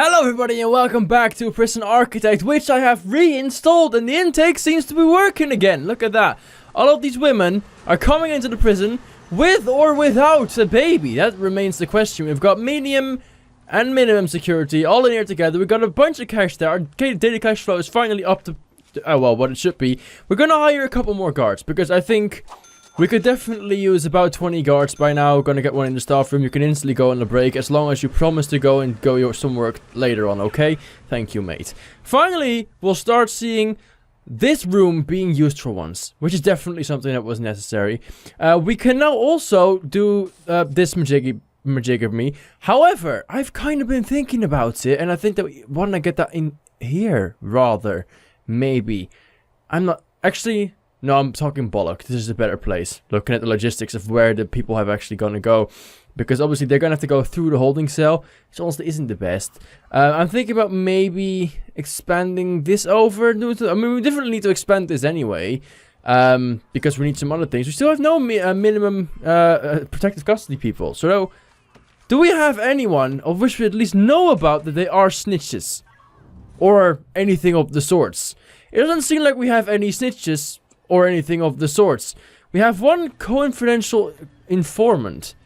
Hello everybody and welcome back to Prison Architect, which I have reinstalled and the intake seems to be working again. Look at that. All of these women are coming into the prison with or without a baby. That remains the question. We've got medium and minimum security all in here together. We've got a bunch of cash there. Our daily cash flow is finally up to, well, what it should be. We're going to hire a couple more guards because I think we could definitely use about 20 guards by now. We're gonna get one in the staff room. You can instantly go on the break as long as you promise to go and go some work later on, okay? Thank you, mate. Finally, we'll start seeing this room being used for once, which is definitely something that was necessary. We can now also do this majigamy. However, I've kind of been thinking about it, and I think that we want to get that in here, rather. Maybe. I'm not... Actually... No, I'm talking bollock. This is a better place. Looking at the logistics of where the people have actually gonna go. Because obviously they're gonna have to go through the holding cell, which honestly isn't the best. I'm thinking about maybe expanding this over. I mean, we definitely need to expand this anyway. Because we need some other things. We still have no minimum protective custody people. So, do we have anyone of which we at least know about that they are snitches? Or anything of the sorts? It doesn't seem like we have any snitches or anything of the sorts. We have one confidential informant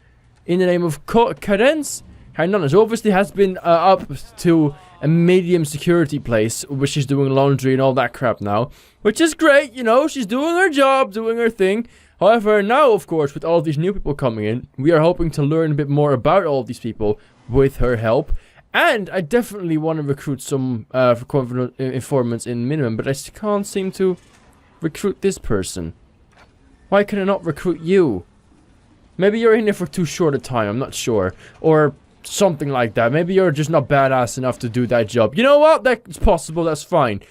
in the name of Cadence Hernandez, who obviously has been up to a medium security place, where she's doing laundry and all that crap now, which is great, you know, she's doing her job, doing her thing. However, now, of course, with all of these new people coming in, we are hoping to learn a bit more about all of these people with her help. And I definitely want to recruit some confident informants in minimum, but I just can't seem to recruit this person. Why can I not recruit you? Maybe you're in here for too short a time, I'm not sure. Or something like that. Maybe you're just not badass enough to do that job. You know what? That's possible, that's fine.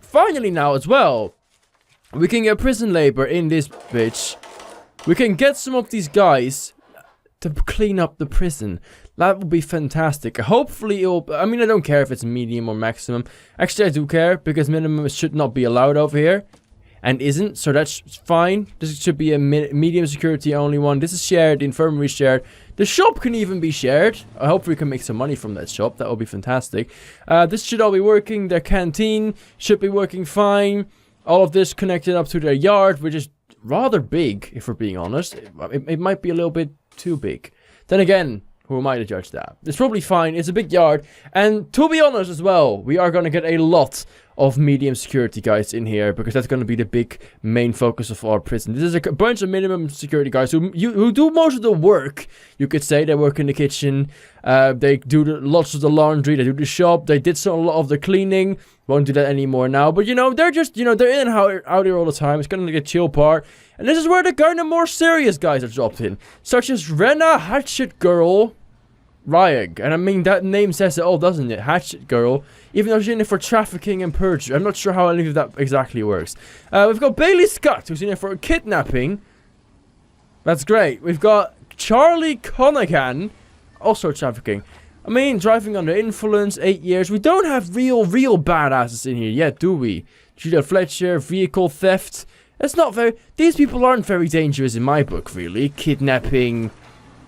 Finally now as well, we can get prison labor in this bitch. We can get some of these guys to clean up the prison. That would be fantastic. Hopefully it'll... I mean, I don't care if it's medium or maximum. Actually, I do care, because minimum should not be allowed over here. And isn't, so that's fine. This should be a medium security only one. This is shared, the infirmary is shared. The shop can even be shared. I hope we can make some money from that shop. That would be fantastic. This should all be working. Their canteen should be working fine. All of this connected up to their yard, which is rather big, if we're being honest. It might be a little bit too big. Then again, who am I to judge that? It's probably fine. It's a big yard. And to be honest as well, we are going to get a lot of medium security guys in here, because that's going to be the big main focus of our prison. This is a bunch of minimum security guys who do most of the work. You could say they work in the kitchen, they do lots of the laundry, they do the shop, they did a lot of the cleaning. Won't do that anymore now, but you know, they're just, you know, they're in and out here all the time. It's kind of like a chill part. And this is where the kind of more serious guys are dropped in, such as Rena Hatchet Girl Ryag. And I mean, that name says it all, doesn't it? Hatchet Girl. Even though she's in it for trafficking and perjury. I'm not sure how any of that exactly works. We've got Bailey Scott, who's in it for kidnapping. That's great. We've got Charlie Conaghan, also trafficking. I mean, driving under influence, 8 years. We don't have real badasses in here yet, do we? Julia Fletcher, vehicle theft. It's not very... These people aren't very dangerous in my book, really. Kidnapping...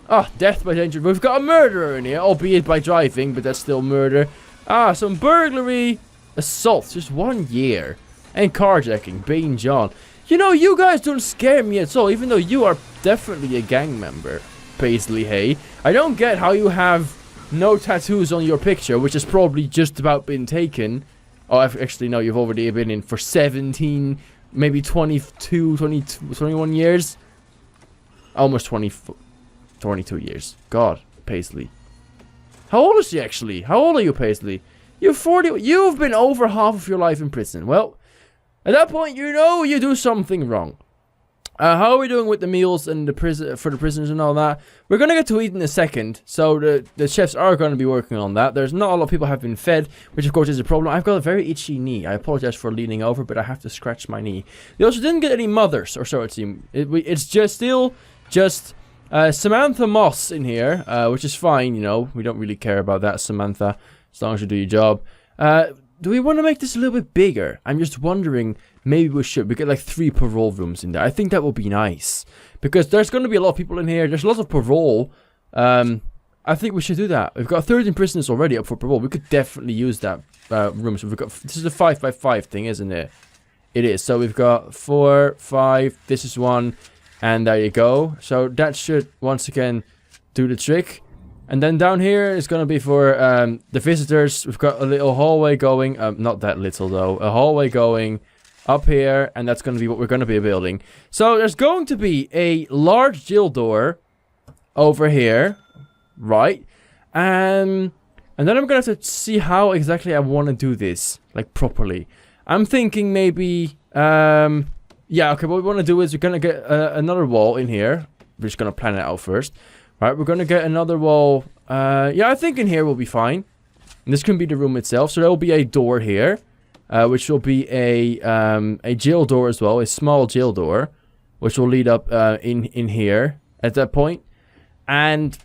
Ah, death by danger. We've got a murderer in here, albeit by driving, but that's still murder. Ah, some burglary, assault, just 1 year. And carjacking, Bane John. You know, you guys don't scare me at all, even though you are definitely a gang member, Paisley Hay. I don't get how you have no tattoos on your picture, which has probably just about been taken. Oh, actually, no, you've already been in for 17, maybe 22, 21 years. Almost 22 years. God, Paisley. How old is she actually? How old are you, Paisley? You're 40. You've been over half of your life in prison. Well, at that point, you know you do something wrong. How are we doing with the meals and the prison for the prisoners and all that? We're gonna get to eat in a second, so the chefs are gonna be working on that. There's not a lot of people have been fed, which of course is a problem. I've got a very itchy knee. I apologize for leaning over, but I have to scratch my knee. We also didn't get any mothers, or so it seems. It's just still just Samantha Moss in here, which is fine. You know, we don't really care about that, Samantha, as long as you do your job. Do we want to make this a little bit bigger? I'm just wondering, maybe we should. We get like 3 parole rooms in there. I think that would be nice. Because there's going to be a lot of people in here. There's lots of parole. I think we should do that. We've got 13 prisoners already up for parole. We could definitely use that room. So we've got, this is a 5x5 thing, isn't it? It is. So we've got 4, 5, this is 1, and there you go. So that should, once again, do the trick. And then down here is going to be for the visitors. We've got a little hallway going. Not that little, though. A hallway going up here, and that's going to be what we're going to be building. So there's going to be a large jail door over here, right? And then I'm going to have to see how exactly I want to do this, like, properly. I'm thinking maybe, yeah, okay, what we want to do is we're going to get another wall in here. We're just going to plan it out first. Right, we're going to get another wall. Yeah, I think in here will be fine. And this can be the room itself. So there will be a door here, which will be a jail door as well, a small jail door, which will lead up in here at that point. And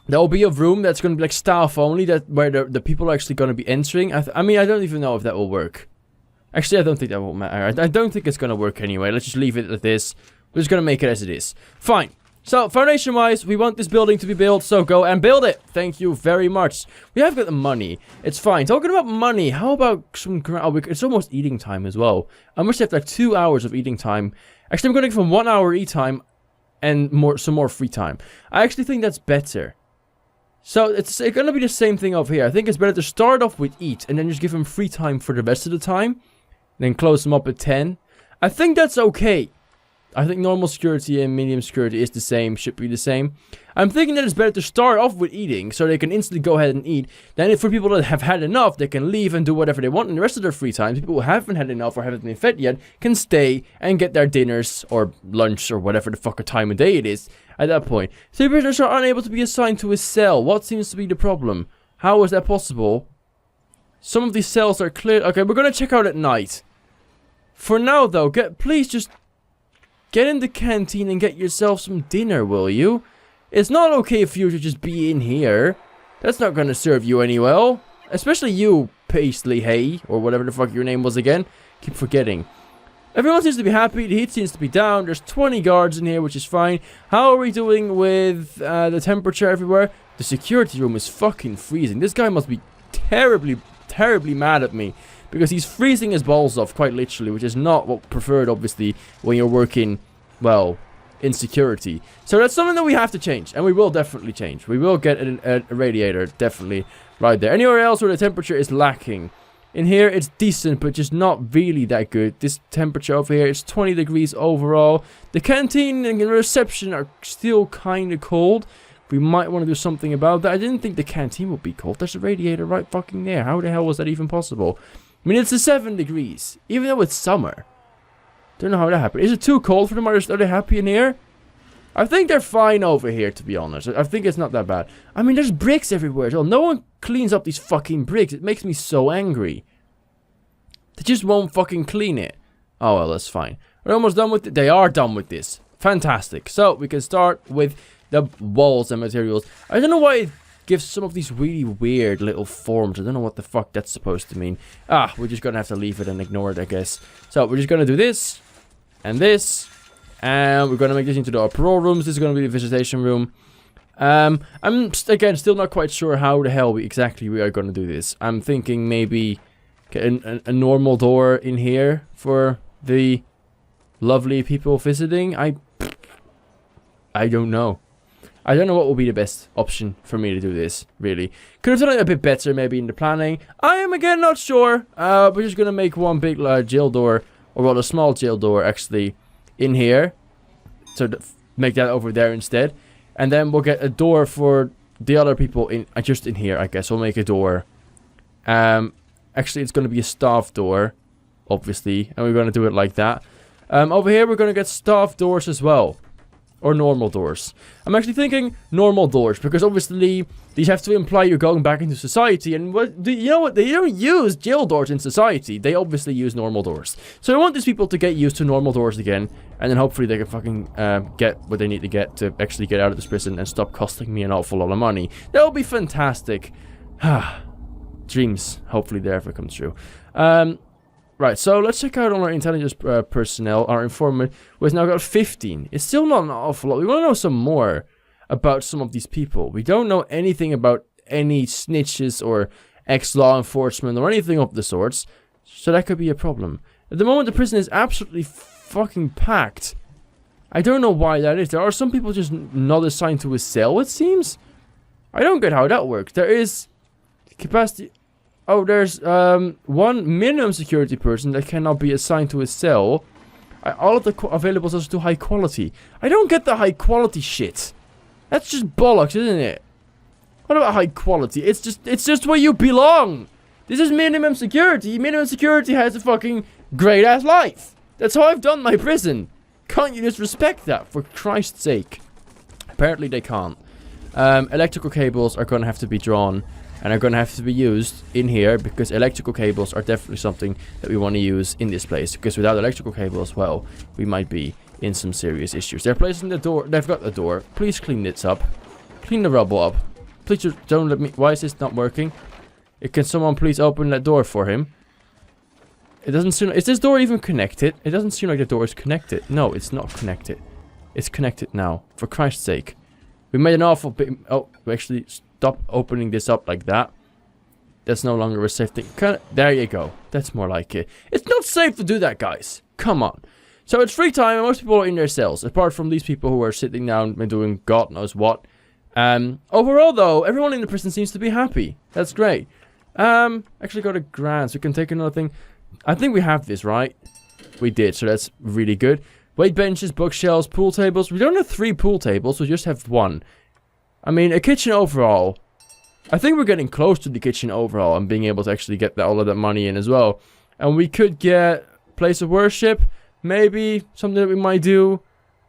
there will be a room that's going to be like staff only, where the people are actually going to be entering. I mean, I don't even know if that will work. Actually, I don't think that will matter. I don't think it's going to work anyway. Let's just leave it at this. We're just going to make it as it is. Fine. So, foundation-wise, we want this building to be built, so go and build it. Thank you very much. We have got the money. It's fine. Talking about money, how about some... Oh, it's almost eating time as well. I must have like 2 hours of eating time. Actually, I'm going to give him 1 hour eat time and some more free time. I actually think that's better. So, it's going to be the same thing over here. I think it's better to start off with eat and then just give him free time for the rest of the time. Then close him up at 10. I think that's okay. I think normal security and medium security is the same, should be the same. I'm thinking that it's better to start off with eating, so they can instantly go ahead and eat. Then for people that have had enough, they can leave and do whatever they want in the rest of their free time. People who haven't had enough or haven't been fed yet can stay and get their dinners or lunch or whatever the fuck time of day it is at that point. 3 prisoners are unable to be assigned to a cell. What seems to be the problem? How is that possible? Some of these cells are clear. Okay, we're going to check out at night. For now, though, please just... get in the canteen and get yourself some dinner, will you? It's not okay for you to just be in here. That's not gonna serve you any well. Especially you, Paisley Hay, or whatever the fuck your name was again. Keep forgetting. Everyone seems to be happy. The heat seems to be down. There's 20 guards in here, which is fine. How are we doing with the temperature everywhere? The security room is fucking freezing. This guy must be terribly, terribly mad at me. Because he's freezing his balls off, quite literally, which is not what preferred, obviously, when you're working, well, in security. So that's something that we have to change, and we will definitely change. We will get a radiator, definitely, right there. Anywhere else where the temperature is lacking. In here, it's decent, but just not really that good. This temperature over here is 20 degrees overall. The canteen and the reception are still kind of cold. We might want to do something about that. I didn't think the canteen would be cold. There's a radiator right fucking there. How the hell was that even possible? I mean, it's a 7 degrees, even though it's summer. Don't know how that happened. Is it too cold for them? Are they happy in here? I think they're fine over here, to be honest. I think it's not that bad. I mean, there's bricks everywhere. So no one cleans up these fucking bricks. It makes me so angry. They just won't fucking clean it. Oh, well, that's fine. We're almost done with it. They are done with this. Fantastic. So, we can start with the walls and materials. I don't know why it gives some of these really weird little forms. I don't know what the fuck that's supposed to mean. We're just gonna have to leave it and ignore it, I guess. So we're just gonna do this and this, and we're gonna make this into our parole rooms. This is gonna be the visitation room. I'm again still not quite sure how the hell we are gonna do this. I'm thinking maybe get a normal door in here for the lovely people visiting. I don't know. I don't know what will be the best option for me to do this, really. Could have done it a bit better, maybe, in the planning. I am, again, not sure. We're just going to make one big jail door, or well, a small jail door, actually, in here. So, make that over there instead. And then we'll get a door for the other people just in here, I guess. We'll make a door. Actually, it's going to be a staff door, obviously. And we're going to do it like that. Over here, we're going to get staff doors as well. Or normal doors. I'm actually thinking normal doors, because obviously these have to imply you're going back into society, and you know what? They don't use jail doors in society. They obviously use normal doors. So I want these people to get used to normal doors again, and then hopefully they can fucking get what they need to get to actually get out of this prison and stop costing me an awful lot of money. That would be fantastic. Dreams. Hopefully they ever come true. Right, so let's check out on our intelligence personnel. Our informant, who has now got 15. It's still not an awful lot. We want to know some more. about some of these people. We don't know anything about any snitches or ex-law enforcement or anything of the sorts. So that could be a problem. At the moment, the prison is absolutely fucking packed. I don't know why that is. There are some people just not assigned to a cell, it seems. I don't get how that works. There is capacity... Oh, there's one minimum security person that cannot be assigned to a cell. All of the available cells are to high quality. I don't get the high quality shit. That's just bollocks, isn't it? What about high quality? It's just where you belong. This is minimum security. Minimum security has a fucking great ass life. That's how I've done my prison. Can't you just respect that, for Christ's sake? Apparently they can't. Electrical cables are gonna have to be drawn and are gonna have to be used in here, because electrical cables are definitely something that we want to use in this place. Because without electrical cables, well, we might be in some serious issues. They're placing the door. They've got the door. Please clean this up. Clean the rubble up. Please just don't let me... Why is this not working? Can someone please open that door for him? It doesn't seem... Is this door even connected? It doesn't seem like the door is connected. No, it's not connected. It's connected now. For Christ's sake. We made an awful bit... Oh, we actually stop opening this up like that. That's no longer a safe thing. There you go. That's more like it. It's not safe to do that, guys. Come on. So it's free time and most people are in their cells. Apart from these people who are sitting down and doing God knows what. Overall, though, everyone in the prison seems to be happy. That's great. Actually got a grant, so we can take another thing. I think we have this, right? We did, so that's really good. Weight benches, bookshelves, pool tables. We don't have 3 pool tables, we just have 1. I mean, a kitchen overhaul. I think we're getting close to the kitchen overhaul and being able to actually get all of that money in as well. And we could get place of worship. Maybe something that we might do.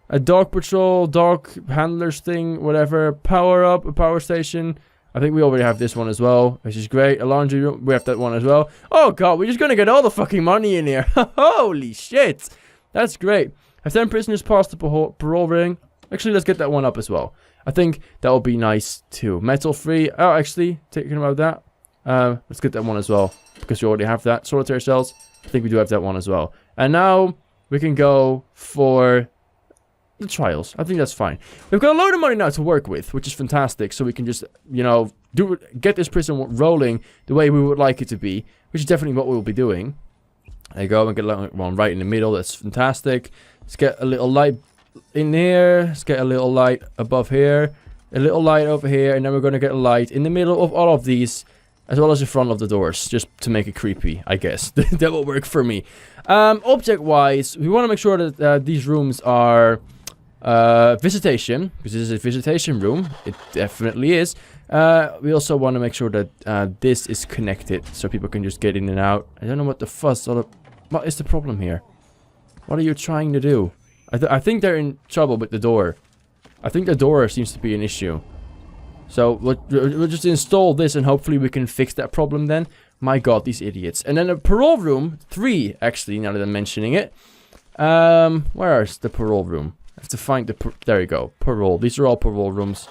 A dog patrol, dog handlers thing, whatever. Power up, a power station. I think we already have this one as well, which is great. A laundry room, we have that one as well. Oh god, we're just gonna get all the fucking money in here. Holy shit. That's great. Have 10 prisoners passed the parole ring? Actually, let's get that one up as well. I think that will be nice too. Metal free. Oh, actually, thinking about that. Let's get that one as well, because we already have that. Solitary cells. I think we do have that one as well. And now we can go for the trials. I think that's fine. We've got a load of money now to work with, which is fantastic. So we can just, you know, get this prison rolling the way we would like it to be, which is definitely what we'll be doing. There you go, and get one right in the middle. That's fantastic. Let's get a little light in here. Let's get a little light above here. A little light over here, and then we're going to get a light in the middle of all of these, as well as in front of the doors, just to make it creepy, I guess. That will work for me. Object-wise, we want to make sure that these rooms are visitation, because this is a visitation room. It definitely is. We also want to make sure that this is connected, so people can just get in and out. I don't know what the fuss... What is the problem here? What are you trying to do? I think they're in trouble with the door. I think the door seems to be an issue. So we'll just install this and hopefully we can fix that problem then. My god, these idiots. And then a parole room, 3 actually, now that I'm mentioning it. Where is the parole room? I have to find the... There you go, parole. These are all parole rooms.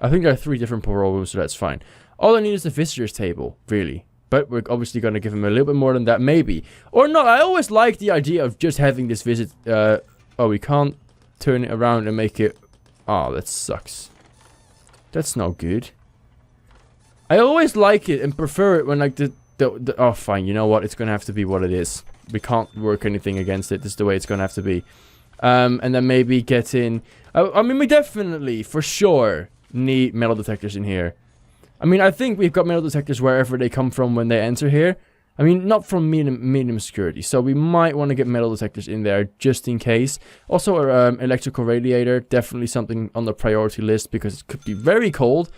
I think there are 3 different parole rooms, so that's fine. All I need is the visitor's table, really. But we're obviously going to give him a little bit more than that, maybe. Or not, I always like the idea of just having this visit... oh, we can't turn it around and make it... Oh, that sucks. That's not good. I always like it and prefer it when like oh, fine, you know what? It's going to have to be what it is. We can't work anything against it. This is the way it's going to have to be. And then maybe get in... I mean, we definitely, for sure, need metal detectors in here. I mean, I think we've got metal detectors wherever they come from when they enter here. I mean, not from medium security, so we might want to get metal detectors in there just in case. Also, electrical radiator, definitely something on the priority list because it could be very cold.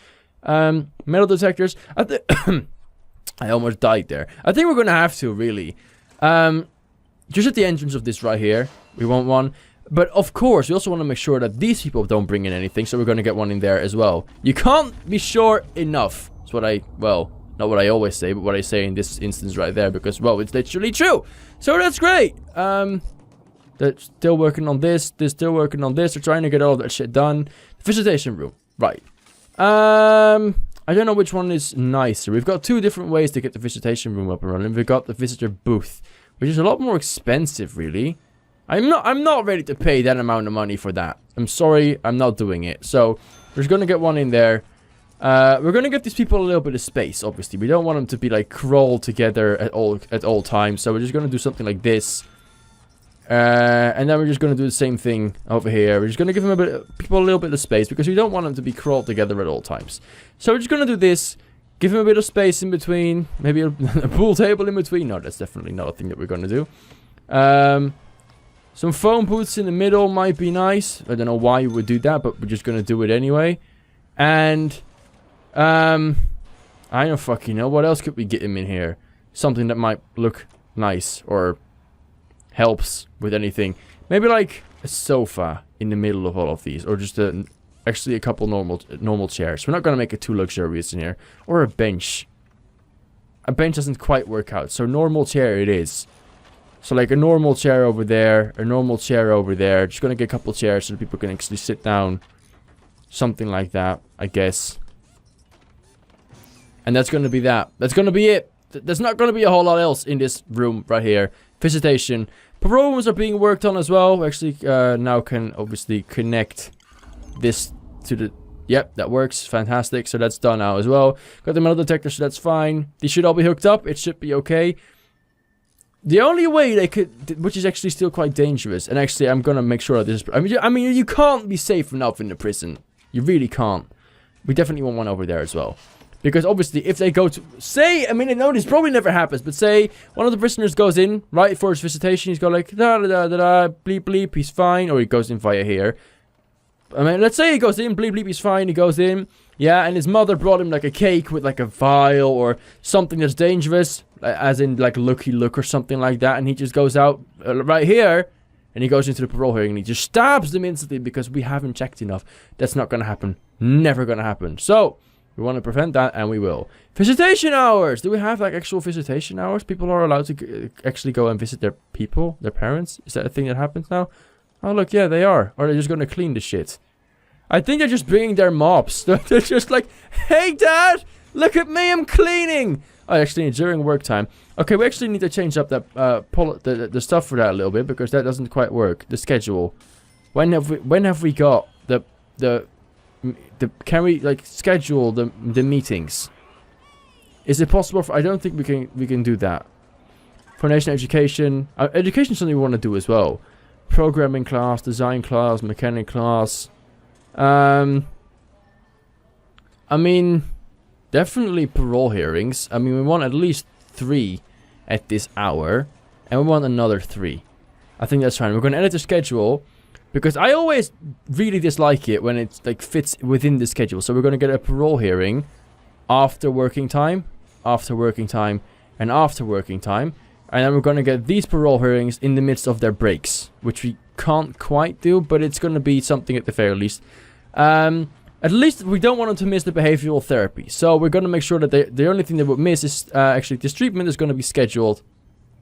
Metal detectors, I almost died there. I think we're going to have to, really. Just at the entrance of this right here, we want one. But of course, we also want to make sure that these people don't bring in anything, so we're going to get one in there as well. You can't be sure enough. That's what well, not what I always say, but what I say in this instance right there, because, well, it's literally true. So that's great. They're still working on this. They're still working on this. They're trying to get all that shit done. The visitation room. Right. I don't know which one is nicer. We've got 2 different ways to get the visitation room up and running. We've got the visitor booth, which is a lot more expensive, really. I'm not ready to pay that amount of money for that. I'm sorry, I'm not doing it. So, we're just gonna get one in there. We're gonna give these people a little bit of space, obviously. We don't want them to be, like, crawled together at all times. So, we're just gonna do something like this. And then we're just going to do the same thing over here. We're just going to give them people a little bit of space because we don't want them to be crawled together at all times. So we're just going to do this. Give them a bit of space in between. Maybe a pool table in between. No, that's definitely not a thing that we're going to do. Some phone booths in the middle might be nice. I don't know why you would do that, but we're just going to do it anyway. And I don't fucking know. What else could we get him in here? Something that might look nice or helps with anything. Maybe like a sofa in the middle of all of these, or just actually a couple normal chairs. We're not gonna make it too luxurious in here. Or a bench. A bench doesn't quite work out, so normal chair it is. So like a normal chair over there, a normal chair over there. Just gonna get a couple chairs so that people can actually sit down. Something like that, I guess. And that's gonna be that. That's gonna be it. There's not gonna be a whole lot else in this room right here. Visitation. Parole rooms are being worked on as well. We actually now can obviously connect this to the... Yep, that works. Fantastic. So that's done now as well. Got the metal detector, so that's fine. These should all be hooked up. It should be okay. The only way they could... Which is actually still quite dangerous. And actually, I'm gonna make sure that this is... I mean, you can't be safe enough in the prison. You really can't. We definitely want one over there as well. Because obviously, if they go to... Say, I mean, I know this probably never happens, but say one of the prisoners goes in, right, for his visitation. He's got like, da-da-da-da-da, bleep, bleep, he's fine. Or he goes in via here. I mean, let's say he goes in, bleep, bleep, he's fine. He goes in, yeah, and his mother brought him like a cake with like a vial or something that's dangerous. As in like Lucky Luke or something like that. And he just goes out right here. And he goes into the parole hearing and he just stabs them instantly because we haven't checked enough. That's not going to happen. Never going to happen. So... we want to prevent that, and we will. Visitation hours! Do we have, like, actual visitation hours? People are allowed to actually go and visit their people, their parents? Is that a thing that happens now? Oh, look, yeah, they are. Or they're just going to clean the shit. I think they're just bringing their mops. They're just like, hey, Dad! Look at me, I'm cleaning! Oh, actually, during work time. Okay, we actually need to change up that, the stuff for that a little bit, because that doesn't quite work. The schedule. When have we got can we like schedule the meetings? Is it possible I don't think we can do that. Foundation education. Education is something we want to do as well. Programming class, design class, mechanic class. I mean, definitely parole hearings. I mean, we want at least 3 at this hour, and we want another 3. I think that's fine. We're going to edit the schedule. Because I always really dislike it when it like fits within the schedule. So we're going to get a parole hearing after working time, and after working time. And then we're going to get these parole hearings in the midst of their breaks. Which we can't quite do, but it's going to be something at the very least. At least we don't want them to miss the behavioral therapy. So we're going to make sure that the only thing they would miss is actually this treatment is going to be scheduled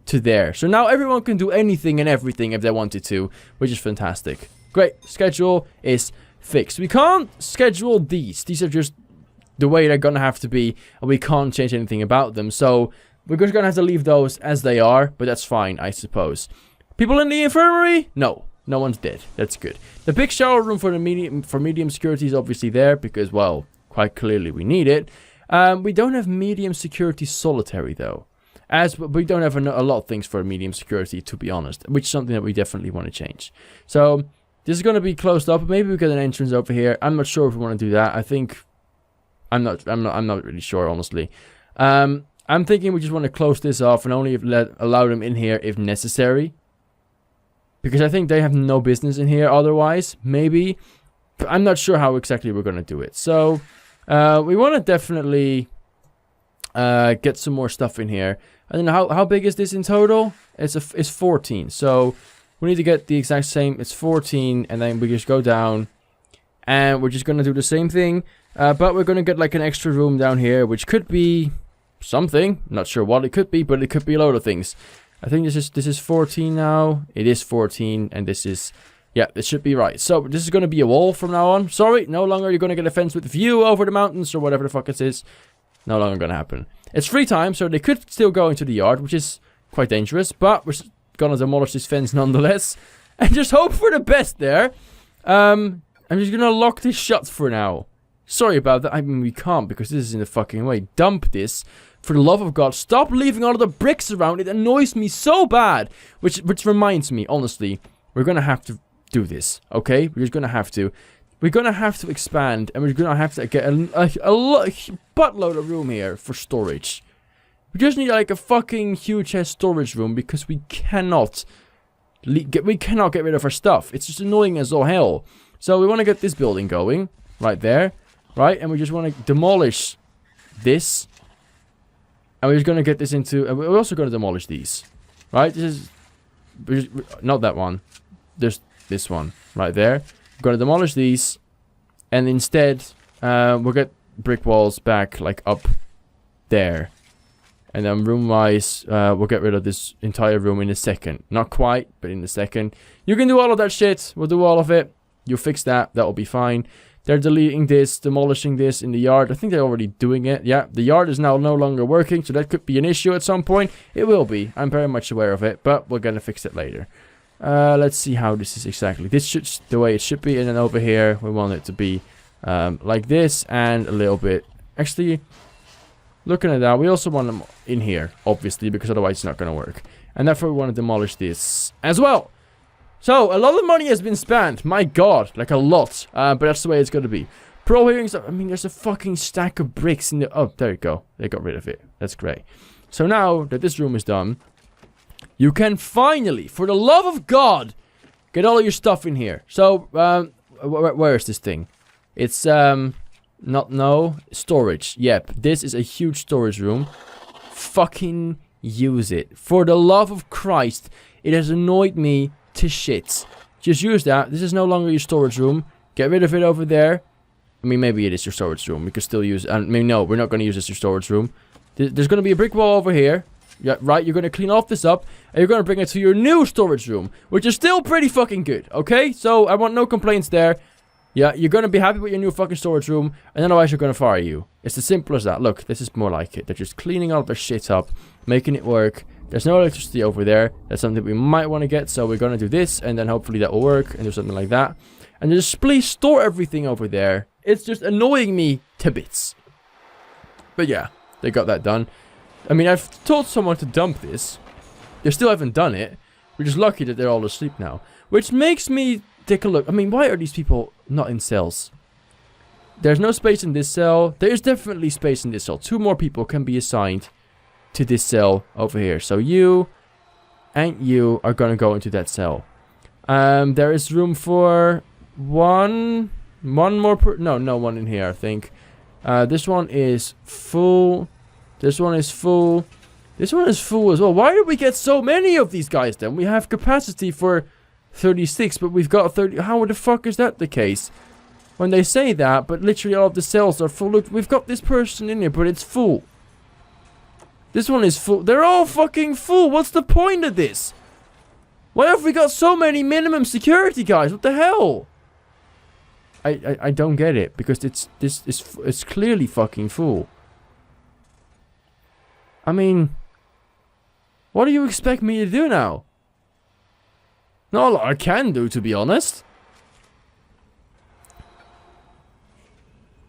to there. So now everyone can do anything and everything if they wanted to, which is fantastic. Great. Schedule is fixed. We can't schedule these. These are just the way they're gonna have to be, and we can't change anything about them. So we're just gonna have to leave those as they are, but that's fine, I suppose. People in the infirmary? No. No one's dead. That's good. The big shower room for medium security is obviously there because, well, quite clearly we need it. We don't have medium security solitary though. As we don't have a lot of things for medium security, to be honest, which is something that we definitely want to change. So this is going to be closed up. Maybe we get an entrance over here. I'm not sure if we want to do that. I think I'm not really sure, honestly. I'm thinking we just want to close this off and only allow them in here if necessary, because I think they have no business in here otherwise. Maybe, but I'm not sure how exactly we're going to do it. So we want to definitely get some more stuff in here. I don't know how big is this in total. It's 14. So we need to get the exact same. It's 14, and then we just go down, and we're just gonna do the same thing. But we're gonna get like an extra room down here, which could be something. Not sure what it could be, but it could be a load of things. I think this is 14 now. It is 14, and this is, yeah, this should be right. So this is gonna be a wall from now on. Sorry, no longer you're gonna get a fence with view over the mountains or whatever the fuck it is. No longer gonna happen. It's free time, so they could still go into the yard, which is quite dangerous, but we're gonna demolish this fence nonetheless. and just hope for the best there. I'm just gonna lock this shut for now. Sorry about that. I mean, we can't because this is in the fucking way. Dump this. For the love of God, stop leaving all of the bricks around. It annoys me so bad. Which reminds me, honestly, we're gonna have to do this, okay? We're just gonna have to. We're gonna have to expand, and we're gonna have to get a buttload of room here for storage. We just need like a fucking huge ass storage room because we cannot get rid of our stuff. It's just annoying as all hell. So we want to get this building going right there, right? And we just want to demolish this, and we're just gonna get this into. And we're also gonna demolish these, right? This is not that one. There's this one right there. We're gonna demolish these, and instead, we'll get brick walls back like up there. And then room-wise, we'll get rid of this entire room in a second. Not quite, but in a second. You can do all of that shit. We'll do all of it. You fix that. That'll be fine. They're deleting this, demolishing this in the yard. I think they're already doing it. Yeah, the yard is now no longer working, so that could be an issue at some point. It will be. I'm very much aware of it, but we're gonna fix it later. Let's see how this is exactly. This should the way it should be, and then over here we want it to be like this and a little bit. Actually, looking at that, we also want them in here, obviously, because otherwise it's not going to work. And therefore we want to demolish this as well. So, a lot of money has been spent. My god, like a lot. But that's the way it's going to be. Pro hearings, I mean, there's a fucking stack of bricks in the... Oh, there you go. They got rid of it. That's great. So now that this room is done, you can finally, for the love of God, get all of your stuff in here. So, where is this thing? It's, storage. Yep, this is a huge storage room. Fucking use it. For the love of Christ, it has annoyed me to shit. Just use that. This is no longer your storage room. Get rid of it over there. I mean, maybe it is your storage room. We could still use... I mean, no, we're not going to use this as your storage room. There's going to be a brick wall over here. Yeah, right, you're going to clean off this up, and you're going to bring it to your new storage room, which is still pretty fucking good, okay? So, I want no complaints there. Yeah, you're going to be happy with your new fucking storage room, and otherwise you're going to fire you. It's as simple as that. Look, this is more like it. They're just cleaning all their shit up, making it work. There's no electricity over there. That's something we might want to get, so we're going to do this, and then hopefully that will work, and do something like that. And just please store everything over there. It's just annoying me to bits. But yeah, they got that done. I mean, I've told someone to dump this. They still haven't done it. We're just lucky that they're all asleep now. Which makes me take a look. I mean, why are these people not in cells? There's no space in this cell. There's definitely space in this cell. 2 more people can be assigned to this cell over here. So you and you are going to go into that cell. There is room for one more no one in here, I think. This one is full. This one is full. This one is full as well. Why did we get so many of these guys then? We have capacity for 36, but we've got 30. How the fuck is that the case? When they say that, but literally all of the cells are full. Look, we've got this person in here, but it's full. This one is full. They're all fucking full. What's the point of this? Why have we got so many minimum security guys? What the hell? I don't get it, because it's clearly fucking full. I mean, what do you expect me to do now? Not a lot I can do, to be honest.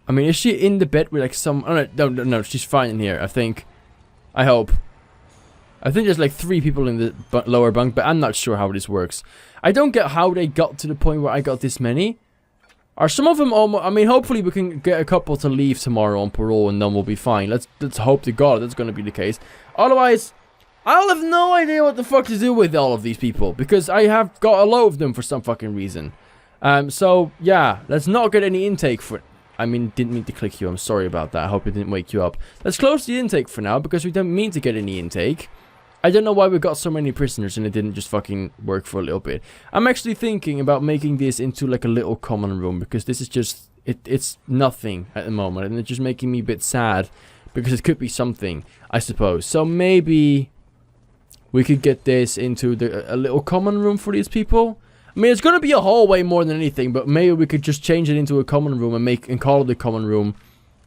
I mean, is she in the bed with like some... Oh, no, she's fine in here, I think. I hope. I think there's like 3 people in the lower bunk, but I'm not sure how this works. I don't get how they got to the point where I got this many. Are some of them almost... I mean, hopefully we can get a couple to leave tomorrow on parole and then we'll be fine. Let's hope to God that's going to be the case. Otherwise, I'll have no idea what the fuck to do with all of these people. Because I have got a load of them for some fucking reason. So, yeah. Let's not get any intake for... I mean, didn't mean to click you. I'm sorry about that. I hope it didn't wake you up. Let's close the intake for now because we don't mean to get any intake. I don't know why we got so many prisoners and it didn't just fucking work for a little bit. I'm actually thinking about making this into like a little common room because this is just... It's nothing at the moment and it's just making me a bit sad because it could be something, I suppose. So maybe we could get this into a little common room for these people. I mean, it's going to be a hallway more than anything, but maybe we could just change it into a common room and call it the common room.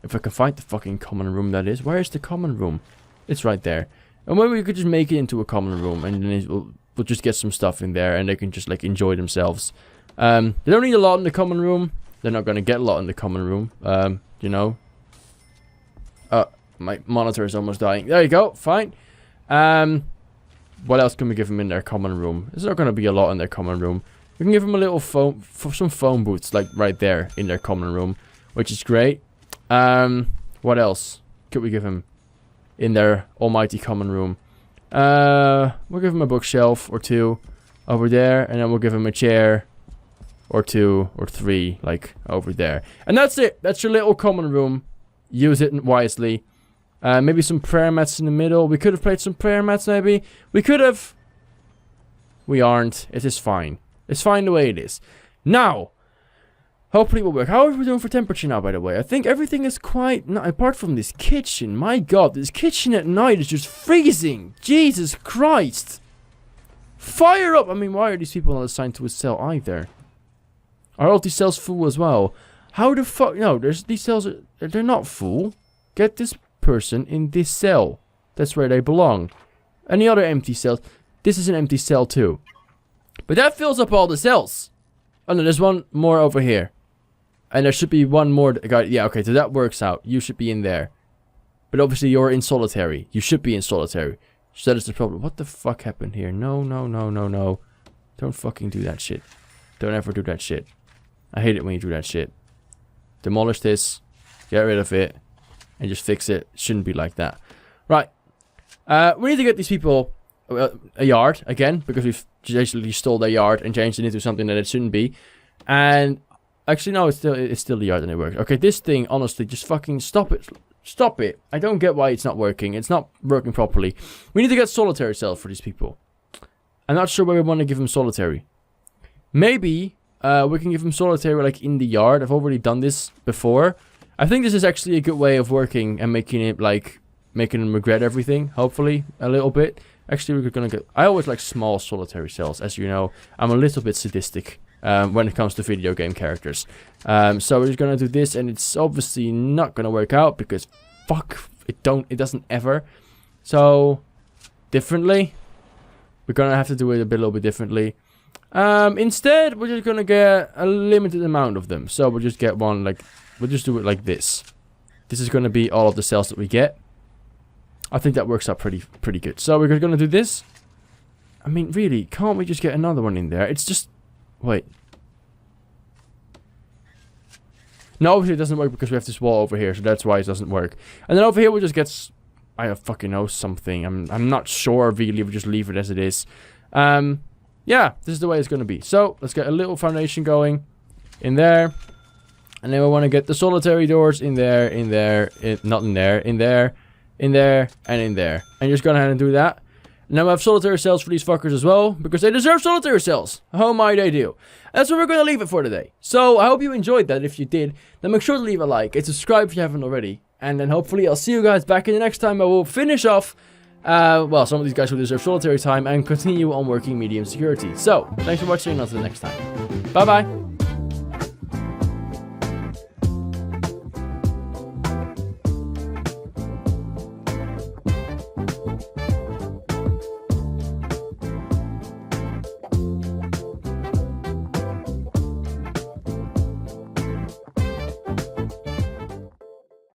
If I can find the fucking common room, that is. Where is the common room? It's right there. And maybe we could just make it into a common room, and then we'll just get some stuff in there and they can just like enjoy themselves. They don't need a lot in the common room. They're not gonna get a lot in the common room. You know. My monitor is almost dying. There you go. Fine. What else can we give them in their common room? There's not gonna be a lot in their common room. We can give them a little phone, some phone booths, like right there in their common room, which is great. What else could we give them in their almighty common room? We'll give them a bookshelf or two over there, and then we'll give them a chair or 2 or 3, like over there. And that's it. That's your little common room. Use it wisely. Maybe some prayer mats in the middle. We could have played some prayer mats, maybe. We could have. We aren't. It is fine. It's fine the way it is. Now, hopefully it will work. How are we doing for temperature now, by the way? I think everything is quite... No, apart from this kitchen. My god, this kitchen at night is just freezing. Jesus Christ. Fire up. I mean, why are these people not assigned to a cell either? Are all these cells full as well? How the fuck... No, these cells... They're not full. Get this person in this cell. That's where they belong. Any other empty cells? This is an empty cell too. But that fills up all the cells. Oh no, there's one more over here. And there should be one more guy. Yeah, okay, so that works out. You should be in there. But obviously you're in solitary. You should be in solitary. So that is the problem. What the fuck happened here? No, no, no, no, no. Don't fucking do that shit. Don't ever do that shit. I hate it when you do that shit. Demolish this. Get rid of it. And just fix it. It shouldn't be like that. Right. We need to get these people a yard again, because we've actually stole their yard and changed it into something that it shouldn't be. And actually no, it's still the yard and it works. Okay, this thing, honestly, just fucking stop it. Stop it. I don't get why it's not working. It's not working properly. We need to get solitary cells for these people. I'm not sure where we want to give them solitary. Maybe we can give them solitary like in the yard. I've already done this before. I think this is actually a good way of working and making it like making them regret everything, hopefully a little bit. Actually, we're gonna get... I always like small solitary cells, as you know. I'm a little bit sadistic when it comes to video game characters. So we're just gonna do this, and it's obviously not gonna work out because fuck, it doesn't ever. So differently, we're gonna have to do it a little bit differently. Instead, we're just gonna get a limited amount of them. So we'll just get one like we'll just do it like this. This is gonna be all of the cells that we get. I think that works out pretty good. So we're gonna do this. I mean, really, can't we just get another one in there? It's just... Wait. No, obviously it doesn't work because we have this wall over here, so that's why it doesn't work. And then over here we'll just get... I don't fucking know, something. I'm not sure, really. We'll just leave it as it is. Yeah, this is the way it's gonna be. So, let's get a little foundation going. In there. And then we want to get the solitary doors in there, not in there, in there. In there, and in there. And you're just going ahead and do that. And then we have solitary cells for these fuckers as well, because they deserve solitary cells. Oh my, they do. That's where we're going to leave it for today. So, I hope you enjoyed that. If you did, then make sure to leave a like and subscribe if you haven't already. And then hopefully I'll see you guys back in the next time. I will finish off, well, some of these guys who deserve solitary time and continue on working medium security. So, thanks for watching and until the next time. Bye-bye.